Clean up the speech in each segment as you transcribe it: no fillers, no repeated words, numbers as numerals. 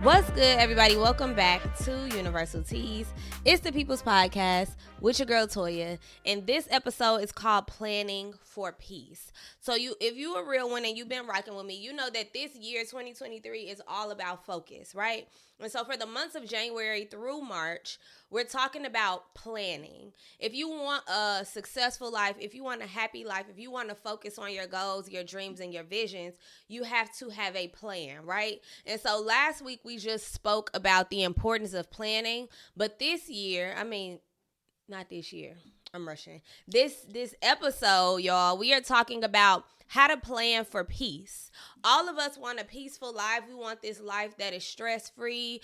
What's good, everybody? Welcome back to Universal Teas. It's the People's Podcast with your girl Toya, and this episode is called Planning for Peace. So if you a real one and you've been rocking with me, you know that this year, 2023, is all about focus, right? And so for the months of January through March, we're talking about planning. If you want a successful life, if you want a happy life, if you want to focus on your goals, your dreams, and your visions, you have to have a plan, right? And so last week we just spoke about the importance of planning, but this year, not this year, I'm rushing. This episode, y'all, we are talking about how to plan for peace. All of us want a peaceful life. We want this life that is stress-free,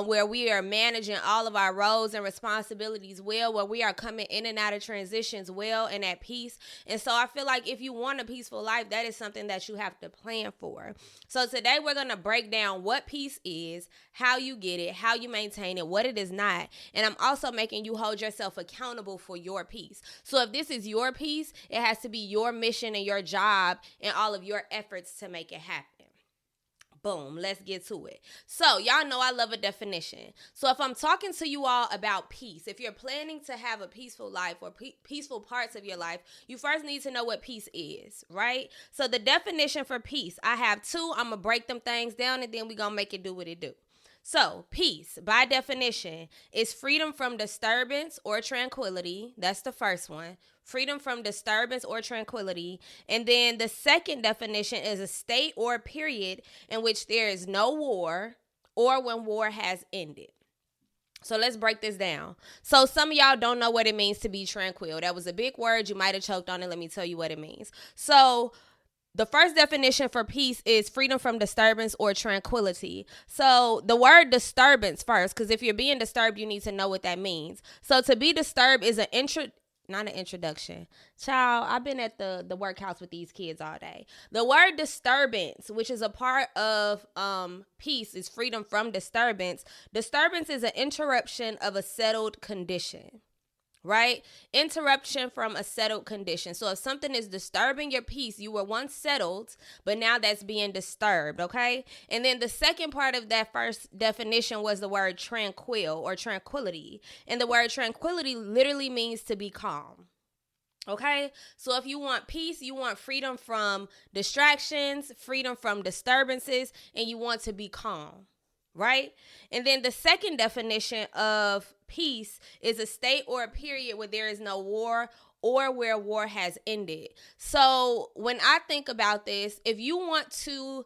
where we are managing all of our roles and responsibilities well, where we are coming in and out of transitions well and at peace. And so I feel like if you want a peaceful life, that is something that you have to plan for. So today we're going to break down what peace is, how you get it, how you maintain it, what it is not. And I'm also making you hold yourself accountable for your peace. So if this is your peace, it has to be your mission and your job and all of your efforts to make it happen. Boom, let's get to it. So y'all know I love a definition. So if I'm talking to you all about peace, if you're planning to have a peaceful life or peaceful parts of your life, you first need to know what peace is, right? So the definition for peace, I have two. I'm going to break them things down and then we're going to make it do what it do. So, peace, by definition, is freedom from disturbance or tranquility. That's the first one. Freedom from disturbance or tranquility. And then the second definition is a state or period in which there is no war or when war has ended. So let's break this down. So some of y'all don't know what it means to be tranquil. That was a big word. You might have choked on it. Let me tell you what it means. So the first definition for peace is freedom from disturbance or tranquility. So the word disturbance first, because if you're being disturbed, you need to know what that means. So to be disturbed is not an introduction. Child, I've been at the workhouse with these kids all day. The word disturbance, which is a part of peace, is freedom from disturbance. Disturbance is an interruption of a settled condition. Right? Interruption from a settled condition. So if something is disturbing your peace, you were once settled, but now that's being disturbed, okay? And then the second part of that first definition was the word tranquil or tranquility. And the word tranquility literally means to be calm. Okay, so if you want peace, you want freedom from distractions, freedom from disturbances, and you want to be calm. Right? And then the second definition of peace is a state or a period where there is no war or where war has ended. So when I think about this, if you want to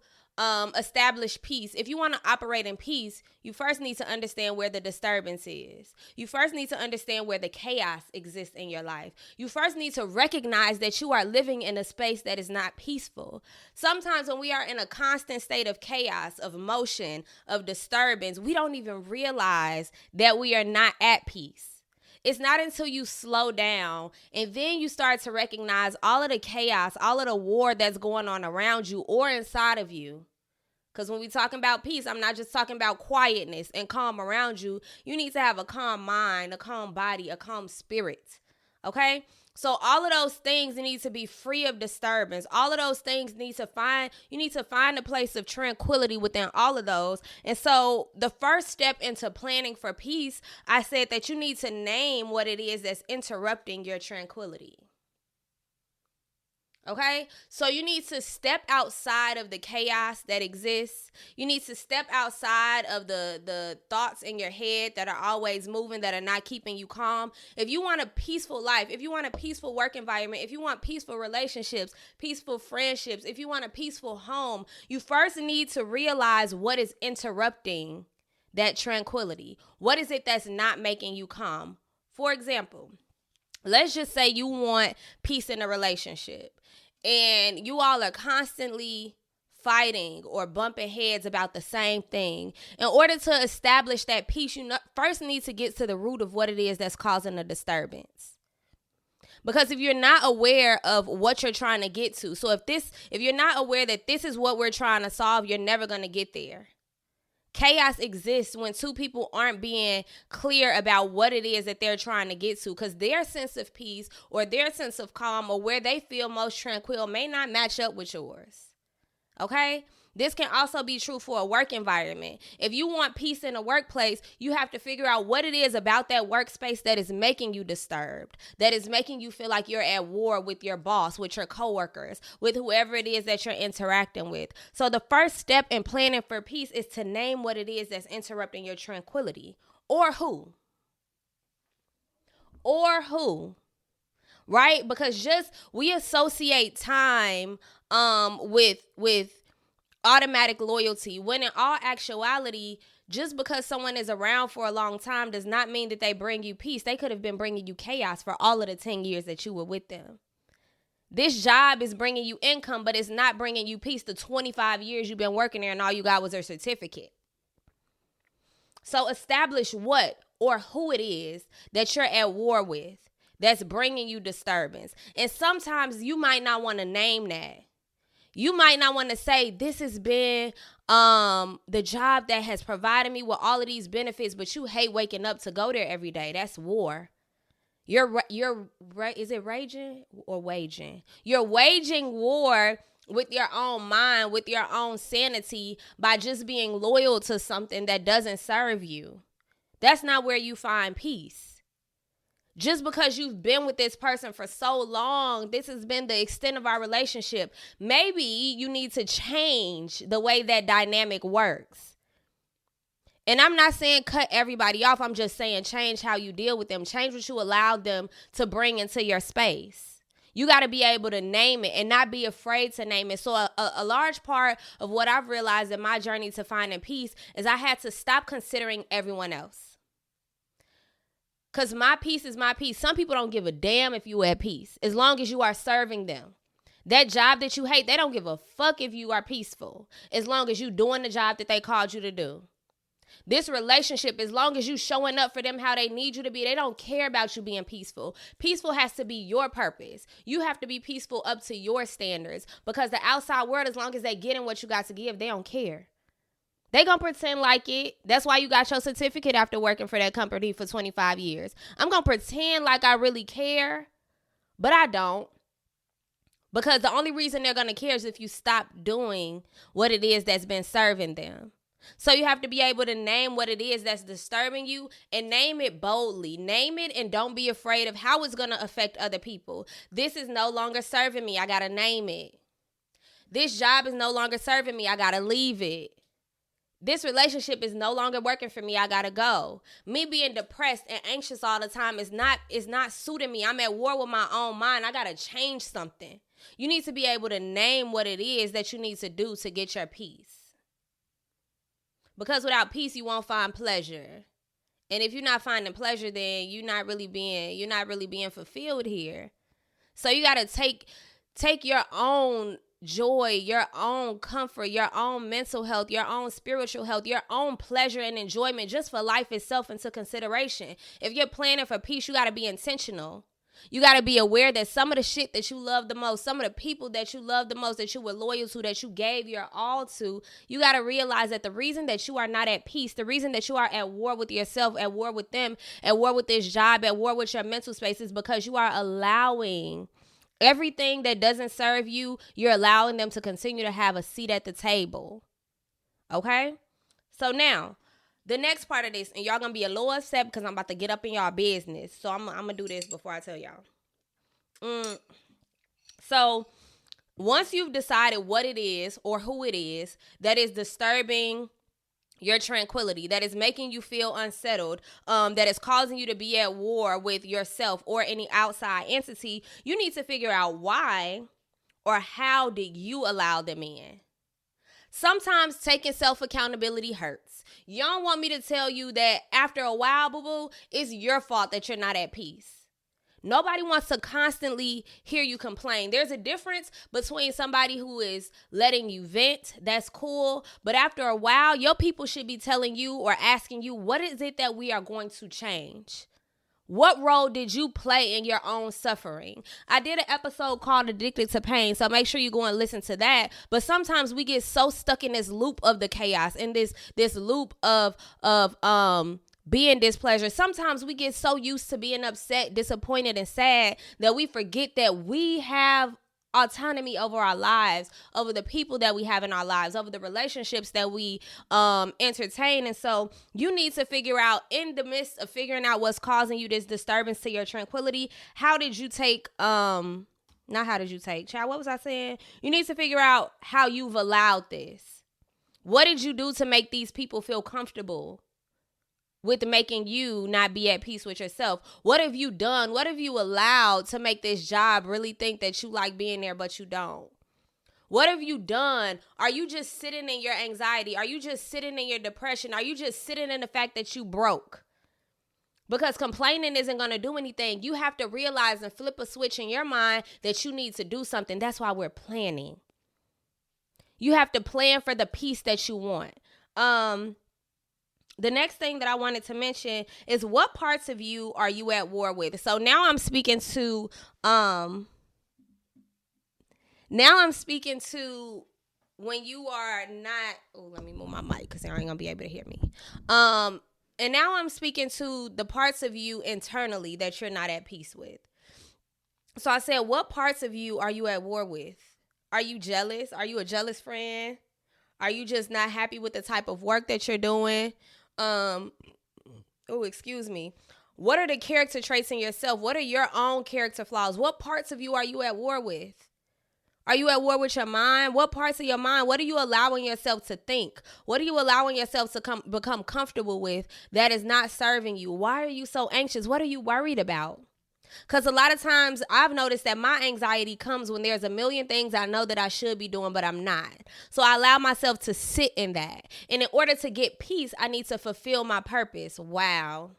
establish peace, if you want to operate in peace, you first need to understand where the disturbance is. You first need to understand where the chaos exists in your life. You first need to recognize that you are living in a space that is not peaceful. Sometimes when we are in a constant state of chaos, of motion, of disturbance, we don't even realize that we are not at peace. It's not until you slow down and then you start to recognize all of the chaos, all of the war that's going on around you or inside of you. Because when we're talking about peace, I'm not just talking about quietness and calm around you. You need to have a calm mind, a calm body, a calm spirit. Okay? So all of those things need to be free of disturbance. All of those things you need to find a place of tranquility within all of those. And so the first step into planning for peace, I said that you need to name what it is that's interrupting your tranquility. Okay, so you need to step outside of the chaos that exists. You need to step outside of the thoughts in your head that are always moving, that are not keeping you calm. If you want a peaceful life, if you want a peaceful work environment, if you want peaceful relationships, peaceful friendships, if you want a peaceful home, you first need to realize what is interrupting that tranquility. What is it that's not making you calm? For example, let's just say you want peace in a relationship. And you all are constantly fighting or bumping heads about the same thing. In order to establish that peace, you first need to get to the root of what it is that's causing the disturbance. Because if you're not aware of what you're trying to get to, so if you're not aware that this is what we're trying to solve, you're never going to get there. Chaos exists when two people aren't being clear about what it is that they're trying to get to, because their sense of peace or their sense of calm or where they feel most tranquil may not match up with yours. Okay? This can also be true for a work environment. If you want peace in a workplace, you have to figure out what it is about that workspace that is making you disturbed, that is making you feel like you're at war with your boss, with your coworkers, with whoever it is that you're interacting with. So the first step in planning for peace is to name what it is that's interrupting your tranquility, or who. Or who. Right? Because just we associate time with automatic loyalty, when in all actuality, just because someone is around for a long time does not mean that they bring you peace. They could have been bringing you chaos for all of the 10 years that you were with them. This job is bringing you income, but it's not bringing you peace the 25 years you've been working there and all you got was a certificate. So establish what or who it is that you're at war with that's bringing you disturbance. And sometimes you might not want to name that. You might not want to say, this has been the job that has provided me with all of these benefits, but you hate waking up to go there every day. That's war. Is it raging or waging? You're waging war with your own mind, with your own sanity, by just being loyal to something that doesn't serve you. That's not where you find peace. Just because you've been with this person for so long, this has been the extent of our relationship. Maybe you need to change the way that dynamic works. And I'm not saying cut everybody off. I'm just saying change how you deal with them. Change what you allow them to bring into your space. You got to be able to name it and not be afraid to name it. So a large part of what I've realized in my journey to finding peace is I had to stop considering everyone else. Because my peace is my peace. Some people don't give a damn if you at peace, as long as you are serving them. That job that you hate, they don't give a fuck if you are peaceful, as long as you doing the job that they called you to do. This relationship, as long as you showing up for them how they need you to be, they don't care about you being peaceful. Peaceful has to be your purpose. You have to be peaceful up to your standards, because the outside world, as long as they getting what you got to give, they don't care. They gonna pretend like it. That's why you got your certificate after working for that company for 25 years. I'm gonna pretend like I really care, but I don't. Because the only reason they're gonna care is if you stop doing what it is that's been serving them. So you have to be able to name what it is that's disturbing you, and name it boldly. Name it and don't be afraid of how it's gonna affect other people. This is no longer serving me. I gotta name it. This job is no longer serving me. I gotta leave it. This relationship is no longer working for me. I gotta go. Me being depressed and anxious all the time is not suiting me. I'm at war with my own mind. I gotta change something. You need to be able to name what it is that you need to do to get your peace. Because without peace, you won't find pleasure. And if you're not finding pleasure, then you're not really being fulfilled here. So you gotta take your own joy, your own comfort, your own mental health, your own spiritual health, your own pleasure and enjoyment just for life itself into consideration. If you're planning for peace, you got to be intentional. You got to be aware that some of the shit that you love the most, some of the people that you love the most, that you were loyal to, that you gave your all to, you got to realize that the reason that you are not at peace, the reason that you are at war with yourself, at war with them, at war with this job, at war with your mental space, is because you are allowing everything that doesn't serve you, you're allowing them to continue to have a seat at the table. Okay? So now, the next part of this, and y'all gonna be a little upset because I'm about to get up in y'all business. So I'm gonna do this before I tell y'all. So once you've decided what it is or who it is that is disturbing your tranquility, that is making you feel unsettled, that is causing you to be at war with yourself or any outside entity, you need to figure out why or how did you allow them in. Sometimes taking self-accountability hurts. You don't want me to tell you that after a while, boo-boo, it's your fault that you're not at peace. Nobody wants to constantly hear you complain. There's a difference between somebody who is letting you vent. That's cool. But after a while, your people should be telling you or asking you, what is it that we are going to change? What role did you play in your own suffering? I did an episode called Addicted to Pain, so make sure you go and listen to that. But sometimes we get so stuck in this loop of the chaos, in this loop of being displeasure. Sometimes we get so used to being upset, disappointed, and sad that we forget that we have autonomy over our lives, over the people that we have in our lives, over the relationships that we entertain. And so you need to figure out, in the midst of figuring out what's causing you this disturbance to your tranquility, how did you take not how did you take, child, what was I saying? You need to figure out how you've allowed this. What did you do to make these people feel comfortable with making you not be at peace with yourself? What have you done? What have you allowed to make this job really think that you like being there, but you don't? What have you done? Are you just sitting in your anxiety? Are you just sitting in your depression? Are you just sitting in the fact that you broke? Because complaining isn't going to do anything. You have to realize and flip a switch in your mind that you need to do something. That's why we're planning. You have to plan for the peace that you want. The next thing that I wanted to mention is, what parts of you are you at war with? So now I'm speaking to when you are not, let me move my mic because they ain't gonna be able to hear me. And now I'm speaking to the parts of you internally that you're not at peace with. So I said, what parts of you are you at war with? Are you jealous? Are you a jealous friend? Are you just not happy with the type of work that you're doing? What are the character traits in yourself? What are your own character flaws? What parts of you are you at war with? Are you at war with your mind? What parts of your mind? What are you allowing yourself to think? What are you allowing yourself to become comfortable with that is not serving you? Why are you so anxious? What are you worried about? Because a lot of times I've noticed that my anxiety comes when there's a million things I know that I should be doing, but I'm not. So I allow myself to sit in that. And in order to get peace, I need to fulfill my purpose. Wow.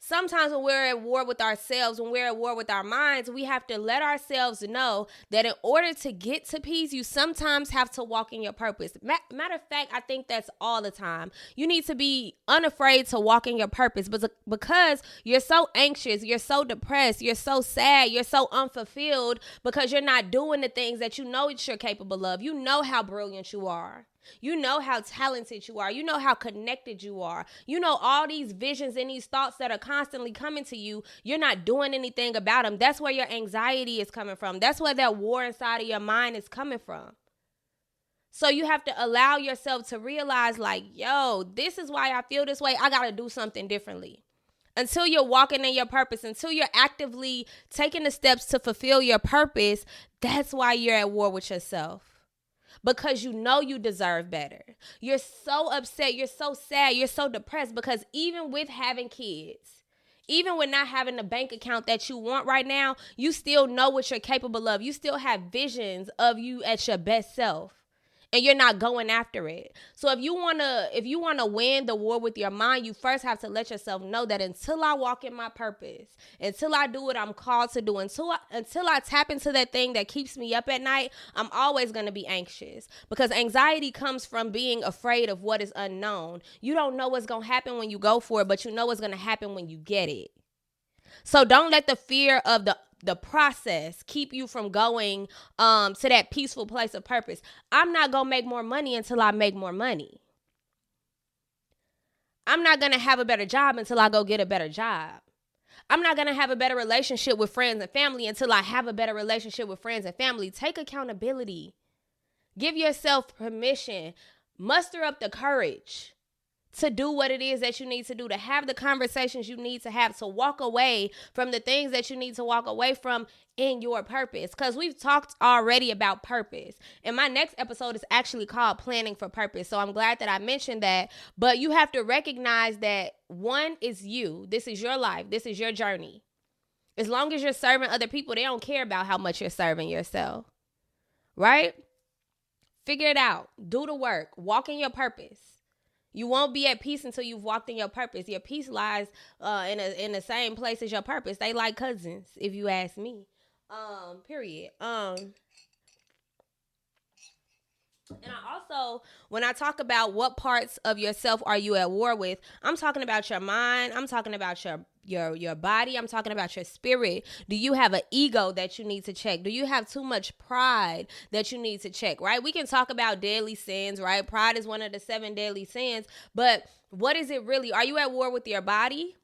Sometimes when we're at war with ourselves, when we're at war with our minds, we have to let ourselves know that in order to get to peace, you sometimes have to walk in your purpose. Matter of fact, I think that's all the time. You need to be unafraid to walk in your purpose, but because you're so anxious, you're so depressed, you're so sad, you're so unfulfilled because you're not doing the things that you know you're capable of. You know how brilliant you are. You know how talented you are. You know how connected you are. You know all these visions and these thoughts that are constantly coming to you. You're not doing anything about them. That's where your anxiety is coming from. That's where that war inside of your mind is coming from. So you have to allow yourself to realize, like, yo, this is why I feel this way. I got to do something differently. Until you're walking in your purpose, until you're actively taking the steps to fulfill your purpose, that's why you're at war with yourself. Because you know you deserve better. You're so upset. You're so sad. You're so depressed because even with having kids, even with not having the bank account that you want right now, you still know what you're capable of. You still have visions of you at your best self. And you're not going after it. So if you wanna win the war with your mind, you first have to let yourself know that until I walk in my purpose, until I do what I'm called to do, until I tap into that thing that keeps me up at night, I'm always gonna be anxious. Because anxiety comes from being afraid of what is unknown. You don't know what's gonna happen when you go for it, but you know what's gonna happen when you get it. So don't let the fear of the process keep you from going to that peaceful place of purpose. I'm not going to make more money until I make more money. I'm not going to have a better job until I go get a better job. I'm not going to have a better relationship with friends and family until I have a better relationship with friends and family. Take accountability. Give yourself permission. Muster up the courage to do what it is that you need to do, to have the conversations you need to have, to walk away from the things that you need to walk away from in your purpose. Because we've talked already about purpose. And my next episode is actually called Planning for Purpose. So I'm glad that I mentioned that. But you have to recognize that one is you. This is your life. This is your journey. As long as you're serving other people, they don't care about how much you're serving yourself. Right? Figure it out. Do the work. Walk in your purpose. You won't be at peace until you've walked in your purpose. Your peace lies in the same place as your purpose. They like cousins, if you ask me. Period. And I also, when I talk about what parts of yourself are you at war with, I'm talking about your mind. I'm talking about your body. I'm talking about your spirit. Do you have an ego that you need to check? Do you have too much pride that you need to check, right? We can talk about deadly sins, right? Pride is one of the 7 deadly sins. But what is it really? Are you at war with your body?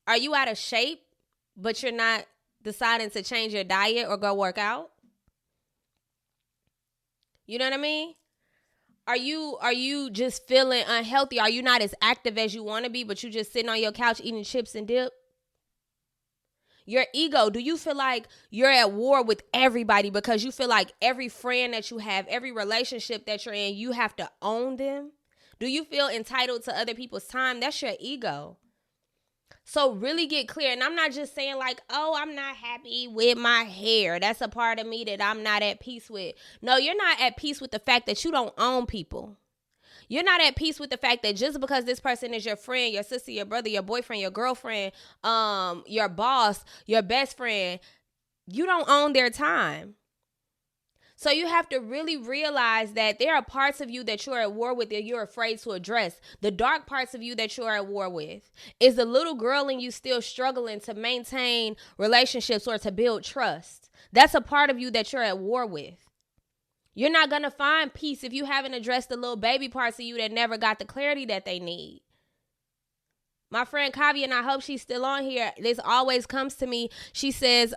Are you out of shape, but you're not deciding to change your diet or go work out? You know what I mean? Are you just feeling unhealthy? Are you not as active as you want to be, but you just sitting on your couch eating chips and dip? Your ego, do you feel like you're at war with everybody because you feel like every friend that you have, every relationship that you're in, you have to own them? Do you feel entitled to other people's time? That's your ego. So really get clear. And I'm not just saying like, oh, I'm not happy with my hair. That's a part of me that I'm not at peace with. No, you're not at peace with the fact that you don't own people. You're not at peace with the fact that just because this person is your friend, your sister, your brother, your boyfriend, your girlfriend, your boss, your best friend, you don't own their time. So you have to really realize that there are parts of you that you're at war with that you're afraid to address. The dark parts of you that you're at war with. Is the little girl in you still struggling to maintain relationships or to build trust? That's a part of you that you're at war with. You're not going to find peace if you haven't addressed the little baby parts of you that never got the clarity that they need. My friend Kavi, and I hope she's still on here, this always comes to me. She says,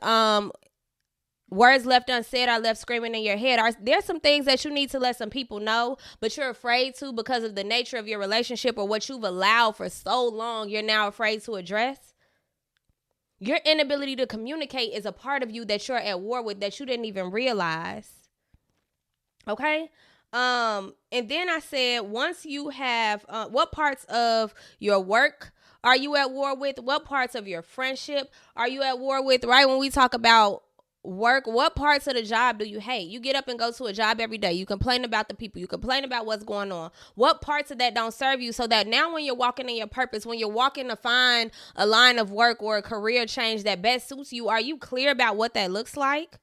words left unsaid are left screaming in your head. There's some things that you need to let some people know, but you're afraid to because of the nature of your relationship or what you've allowed for so long, you're now afraid to address. Your inability to communicate is a part of you that you're at war with that you didn't even realize. Okay. And then I said, once you have, what parts of your work are you at war with? What parts of your friendship are you at war with? Right. When we talk about work, what parts of the job do you hate? You get up and go to a job every day. You complain about the people. You complain about what's going on. What parts of that don't serve you so that now when you're walking in your purpose, when you're walking to find a line of work or a career change that best suits you, are you clear about what that looks like?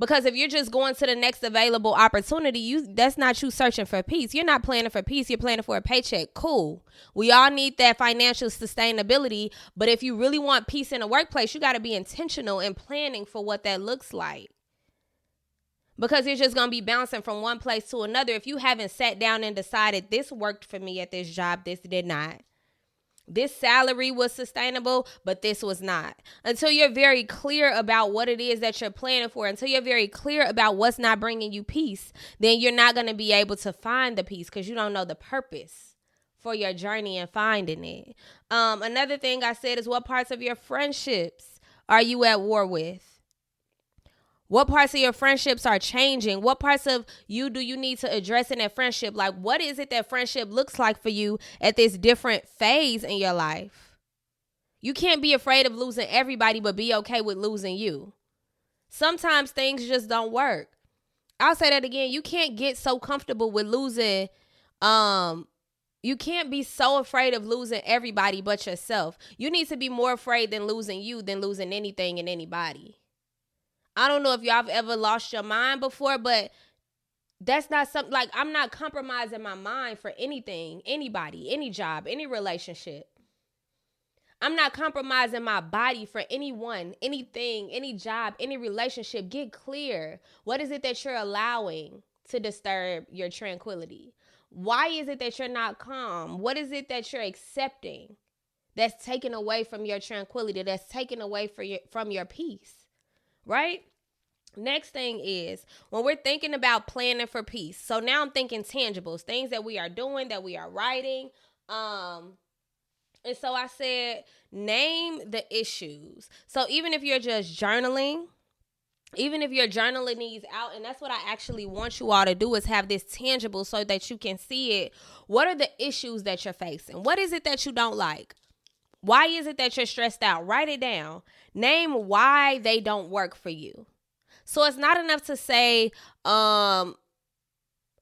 Because if you're just going to the next available opportunity, that's not you searching for peace. You're not planning for peace. You're planning for a paycheck. Cool. We all need that financial sustainability. But if you really want peace in the workplace, you got to be intentional in planning for what that looks like. Because you're just going to be bouncing from one place to another if you haven't sat down and decided this worked for me at this job, this did not. This salary was sustainable, but this was not. Until you're very clear about what it is that you're planning for, until you're very clear about what's not bringing you peace, then you're not going to be able to find the peace because you don't know the purpose for your journey and finding it. Another thing I said is, what parts of your friendships are you at war with? What parts of your friendships are changing? What parts of you do you need to address in that friendship? Like, what is it that friendship looks like for you at this different phase in your life? You can't be afraid of losing everybody, but be okay with losing you. Sometimes things just don't work. I'll say that again. You can't get so comfortable with losing. You can't be so afraid of losing everybody but yourself. You need to be more afraid than losing you than losing anything and anybody. I don't know if y'all have ever lost your mind before, but that's not something like I'm not compromising my mind for anything, anybody, any job, any relationship. I'm not compromising my body for anyone, anything, any job, any relationship. Get clear. What is it that you're allowing to disturb your tranquility? Why is it that you're not calm? What is it that you're accepting that's taken away from your tranquility, that's taken away from your peace? Right? Next thing is when we're thinking about planning for peace. So now I'm thinking tangibles, things that we are doing, that we are writing. And so I said, name the issues. So even if you're just journaling, even if you're journaling these out, and that's what I actually want you all to do is have this tangible so that you can see it. What are the issues that you're facing? What is it that you don't like? Why is it that you're stressed out? Write it down. Name why they don't work for you. So it's not enough to say, I'm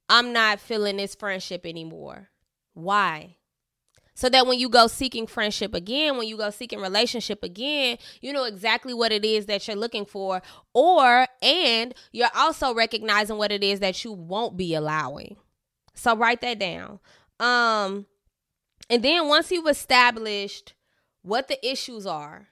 not feeling this friendship anymore. Why? So that when you go seeking friendship again, when you go seeking relationship again, you know exactly what it is that you're looking for. And you're also recognizing what it is that you won't be allowing. So write that down. And then once you've established what the issues are,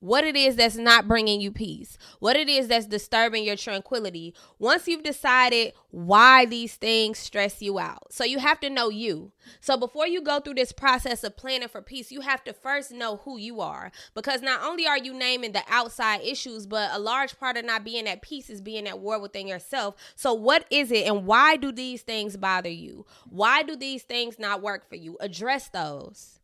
what it is that's not bringing you peace, what it is that's disturbing your tranquility. Once you've decided why these things stress you out, so you have to know you. So before you go through this process of planning for peace, you have to first know who you are, because not only are you naming the outside issues, but a large part of not being at peace is being at war within yourself. So what is it, and why do these things bother you? Why do these things not work for you? Address those.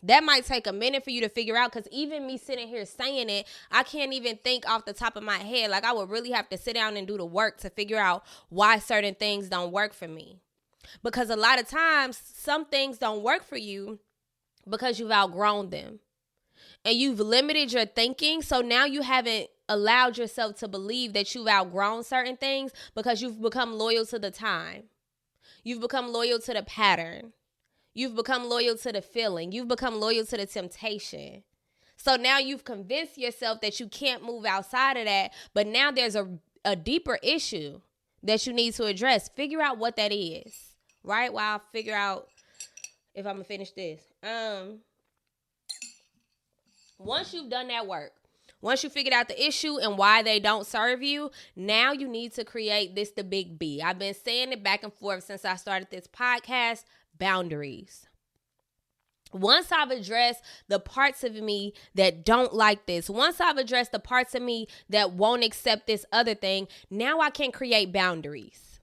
That might take a minute for you to figure out, because even me sitting here saying it, I can't even think off the top of my head. Like, I would really have to sit down and do the work to figure out why certain things don't work for me. Because a lot of times, some things don't work for you because you've outgrown them. And you've limited your thinking, so now you haven't allowed yourself to believe that you've outgrown certain things because you've become loyal to the time. You've become loyal to the pattern. You've become loyal to the feeling. You've become loyal to the temptation. So now you've convinced yourself that you can't move outside of that, but now there's a deeper issue that you need to address. Figure out what that is, right? While I figure out if I'm going to finish this. Once you've done that work, once you figured out the issue and why they don't serve you, now you need to create the big B. I've been saying it back and forth since I started this podcast. Boundaries. Once I've addressed the parts of me that don't like this, once I've addressed the parts of me that won't accept this other thing, now I can create boundaries.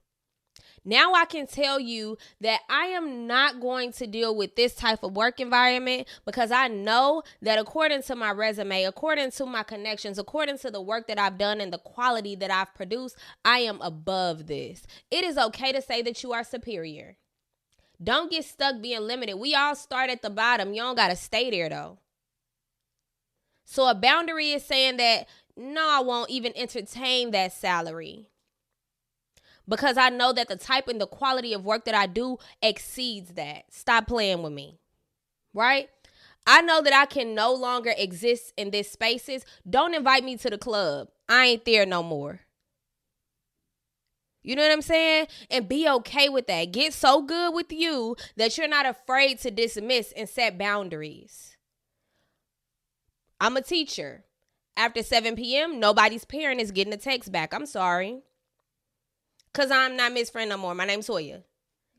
Now I can tell you that I am not going to deal with this type of work environment, because I know that according to my resume, according to my connections, according to the work that I've done and the quality that I've produced, I am above this. It is okay to say that you are superior. Don't get stuck being limited. We all start at the bottom. You don't got to stay there, though. So a boundary is saying that, no, I won't even entertain that salary, because I know that the type and the quality of work that I do exceeds that. Stop playing with me, right? I know that I can no longer exist in these spaces. Don't invite me to the club. I ain't there no more. You know what I'm saying? And be okay with that. Get so good with you that you're not afraid to dismiss and set boundaries. I'm a teacher. After 7 p.m., nobody's parent is getting a text back. I'm sorry. Because I'm not Miss Friend no more. My name's Toya.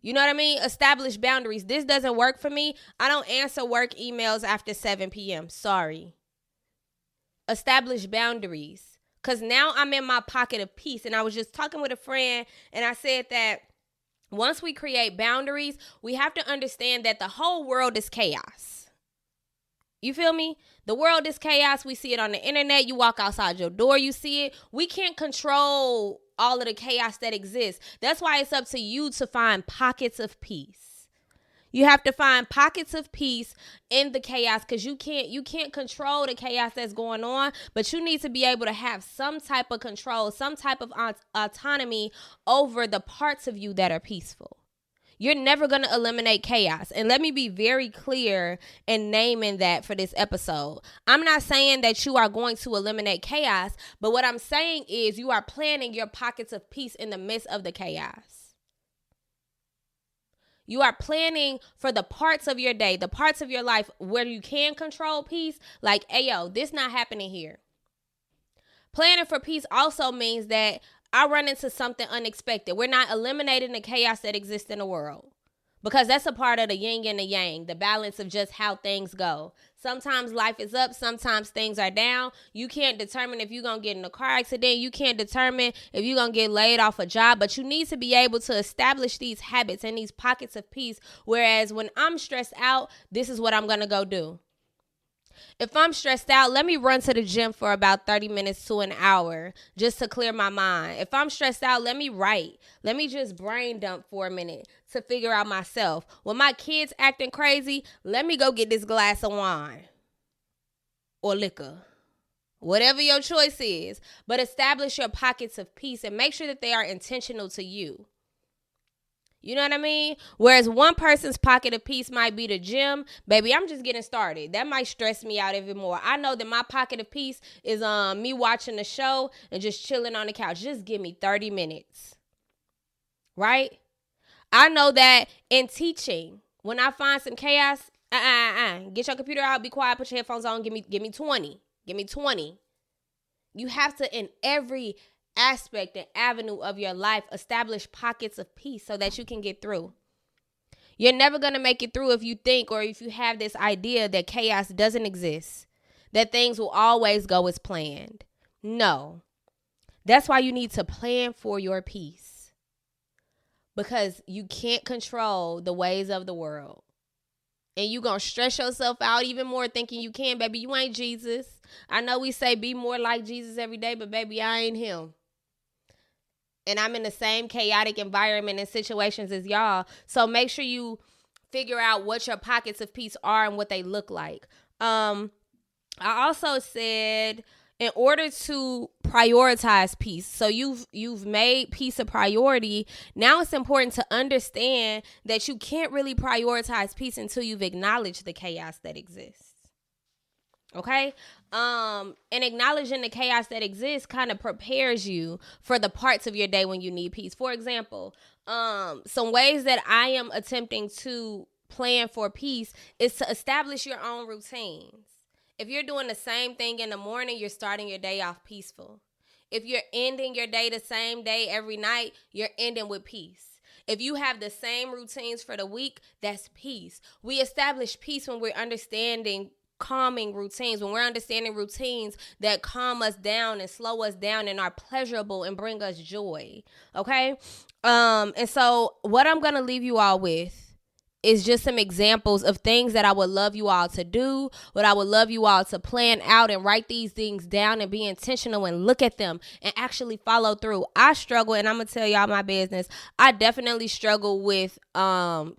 You know what I mean? Establish boundaries. This doesn't work for me. I don't answer work emails after 7 p.m. Sorry. Establish boundaries. Because now I'm in my pocket of peace. And I was just talking with a friend, and I said that once we create boundaries, we have to understand that the whole world is chaos. You feel me? The world is chaos. We see it on the internet. You walk outside your door, you see it. We can't control all of the chaos that exists. That's why it's up to you to find pockets of peace. You have to find pockets of peace in the chaos, because you can't control the chaos that's going on, but you need to be able to have some type of control, some type of autonomy over the parts of you that are peaceful. You're never going to eliminate chaos. And let me be very clear in naming that for this episode. I'm not saying that you are going to eliminate chaos, but what I'm saying is you are planning your pockets of peace in the midst of the chaos. You are planning for the parts of your day, the parts of your life where you can control peace. Like, ayo, this not happening here. Planning for peace also means that I run into something unexpected. We're not eliminating the chaos that exists in the world, because that's a part of the yin and the yang, the balance of just how things go. Sometimes life is up. Sometimes things are down. You can't determine if you're going to get in a car accident. You can't determine if you're going to get laid off a job. But you need to be able to establish these habits and these pockets of peace. Whereas when I'm stressed out, this is what I'm going to go do. If I'm stressed out, let me run to the gym for about 30 minutes to an hour just to clear my mind. If I'm stressed out, let me write. Let me just brain dump for a minute to figure out myself. When my kids acting crazy, let me go get this glass of wine or liquor. Whatever your choice is. But establish your pockets of peace and make sure that they are intentional to you. You know what I mean? Whereas one person's pocket of peace might be the gym. Baby, I'm just getting started. That might stress me out even more. I know that my pocket of peace is me watching the show and just chilling on the couch. Just give me 30 minutes. Right? I know that in teaching, when I find some chaos, get your computer out, be quiet, put your headphones on, give me 20. Give me 20. You have to, in every aspect and avenue of your life, establish pockets of peace so that you can get through. You're never going to make it through if you think, or if you have this idea that chaos doesn't exist, that things will always go as planned. No. That's why you need to plan for your peace, because you can't control the ways of the world. And you going to stress yourself out even more thinking you can, baby. You ain't Jesus. I know we say be more like Jesus every day, but baby, I ain't him. And I'm in the same chaotic environment and situations as y'all. So make sure you figure out what your pockets of peace are and what they look like. I also said, in order to prioritize peace, so you've made peace a priority. Now it's important to understand that you can't really prioritize peace until you've acknowledged the chaos that exists. Okay? And acknowledging the chaos that exists kind of prepares you for the parts of your day when you need peace. For example, some ways that I am attempting to plan for peace is to establish your own routines. If you're doing the same thing in the morning, you're starting your day off peaceful. If you're ending your day the same day every night, you're ending with peace. If you have the same routines for the week, that's peace. We establish peace when we're understanding calming routines, when we're understanding routines that calm us down and slow us down and are pleasurable and bring us joy. Okay? And so what I'm going to leave you all with is just some examples of things that I would love you all to do, what I would love you all to plan out and write these things down and be intentional and look at them and actually follow through. I struggle, and I'm going to tell y'all my business. I definitely struggle with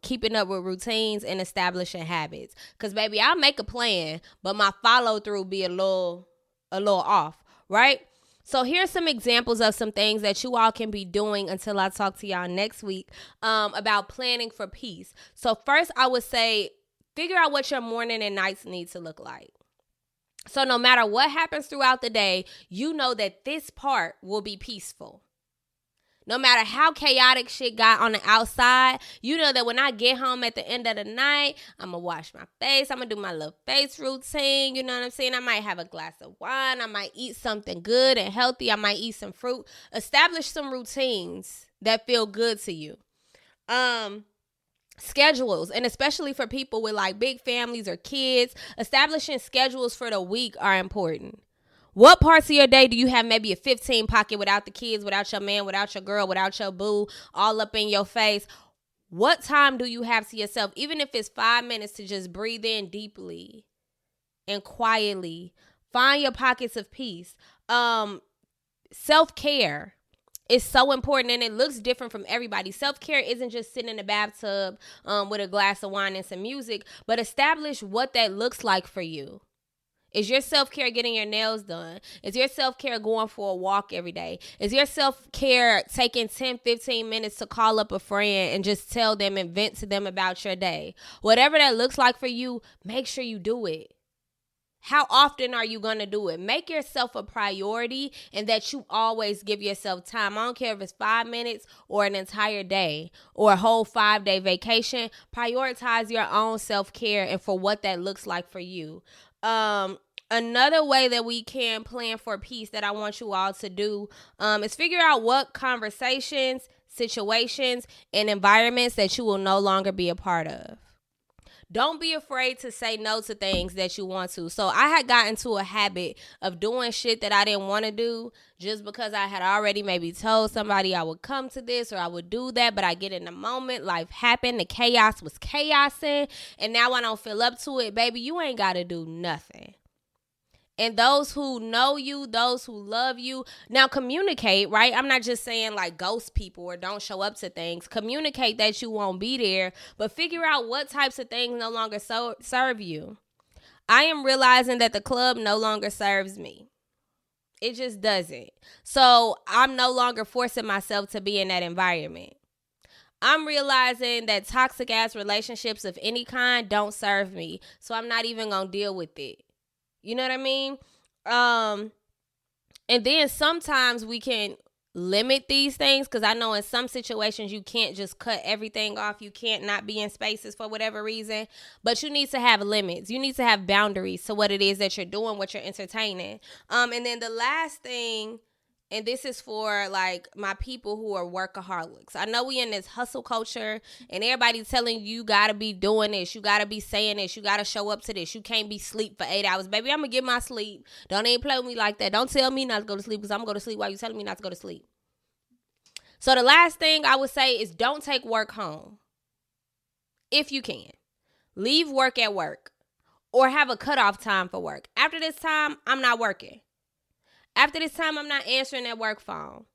keeping up with routines and establishing habits. Because, baby, I'll make a plan, but my follow through be a little off, right? So here's some examples of some things that you all can be doing until I talk to y'all next week about planning for peace. So first, I would say figure out what your morning and nights need to look like. So no matter what happens throughout the day, you know that this part will be peaceful. No matter how chaotic shit got on the outside, you know that when I get home at the end of the night, I'm going to wash my face. I'm going to do my little face routine. You know what I'm saying? I might have a glass of wine. I might eat something good and healthy. I might eat some fruit. Establish some routines that feel good to you. Schedules, and especially for people with like big families or kids, establishing schedules for the week are important. What parts of your day do you have maybe a 15 pocket without the kids, without your man, without your girl, without your boo, all up in your face? What time do you have to yourself? Even if it's 5 minutes to just breathe in deeply and quietly. Find your pockets of peace. Self-care is so important, and it looks different from everybody. Self-care isn't just sitting in the bathtub with a glass of wine and some music, but establish what that looks like for you. Is your self-care getting your nails done? Is your self-care going for a walk every day? Is your self-care taking 10, 15 minutes to call up a friend and just tell them and vent to them about your day? Whatever that looks like for you, make sure you do it. How often are you going to do it? Make yourself a priority and that you always give yourself time. I don't care if it's 5 minutes or an entire day or a whole 5-day vacation. Prioritize your own self-care and for what that looks like for you. Another way that we can plan for peace that I want you all to do is figure out what conversations, situations, and environments that you will no longer be a part of. Don't be afraid to say no to things that you want to. So I had gotten to a habit of doing shit that I didn't want to do just because I had already maybe told somebody I would come to this or I would do that, but I get in the moment, life happened, the chaos was chaosing, and now I don't feel up to it. Baby, you ain't got to do nothing. And those who know you, those who love you, now communicate, right? I'm not just saying like ghost people or don't show up to things. Communicate that you won't be there, but figure out what types of things no longer serve you. I am realizing that the club no longer serves me. It just doesn't. So I'm no longer forcing myself to be in that environment. I'm realizing that toxic ass relationships of any kind don't serve me. So I'm not even going to deal with it. You know what I mean? And then sometimes we can limit these things, because I know in some situations you can't just cut everything off. You can't not be in spaces for whatever reason, but you need to have limits. You need to have boundaries to what it is that you're doing, what you're entertaining. And then the last thing, and this is for like my people who are workaholics. I know we in this hustle culture and everybody telling you gotta be doing this, you gotta be saying this, you gotta show up to this, you can't be sleep for 8 hours. Baby, I'm gonna get my sleep. Don't even play with me like that. Don't tell me not to go to sleep, because I'm gonna go to sleep while you telling me not to go to sleep. So the last thing I would say is don't take work home. If you can. Leave work at work, or have a cutoff time for work. After this time, I'm not working. After this time, I'm not answering that work phone.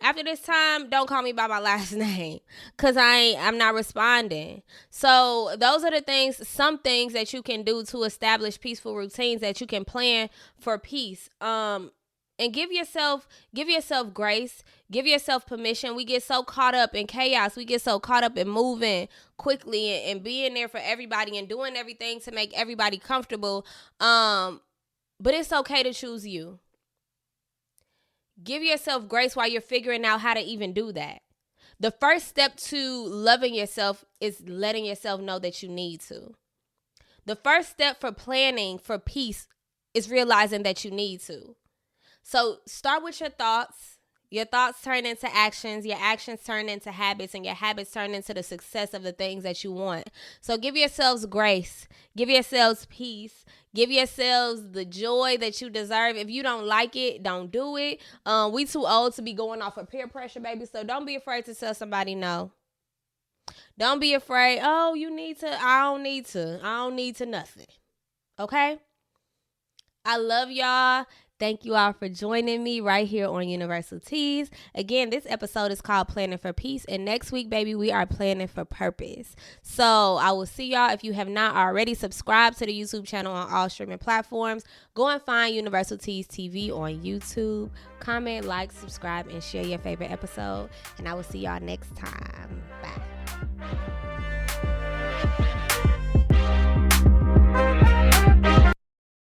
After this time, don't call me by my last name, because I'm not responding. So those are the things, some things that you can do to establish peaceful routines that you can plan for peace. And give yourself grace, give yourself permission. We get so caught up in chaos. We get so caught up in moving quickly and being there for everybody and doing everything to make everybody comfortable. But it's okay to choose you. Give yourself grace while you're figuring out how to even do that. The first step to loving yourself is letting yourself know that you need to. The first step for planning for peace is realizing that you need to. So start with your thoughts. Your thoughts turn into actions. Your actions turn into habits. And your habits turn into the success of the things that you want. So give yourselves grace. Give yourselves peace. Give yourselves the joy that you deserve. If you don't like it, don't do it. We too old to be going off of peer pressure, baby. So don't be afraid to tell somebody no. Don't be afraid. Oh, you need to. I don't need to. I don't need to nothing. Okay? I love y'all. Thank you all for joining me right here on Universal Teas. Again, this episode is called Planning for Peace. And next week, baby, we are planning for purpose. So I will see y'all. If you have not already subscribed to the YouTube channel on all streaming platforms, go and find Universal Teas TV on YouTube. Comment, like, subscribe, and share your favorite episode. And I will see y'all next time. Bye.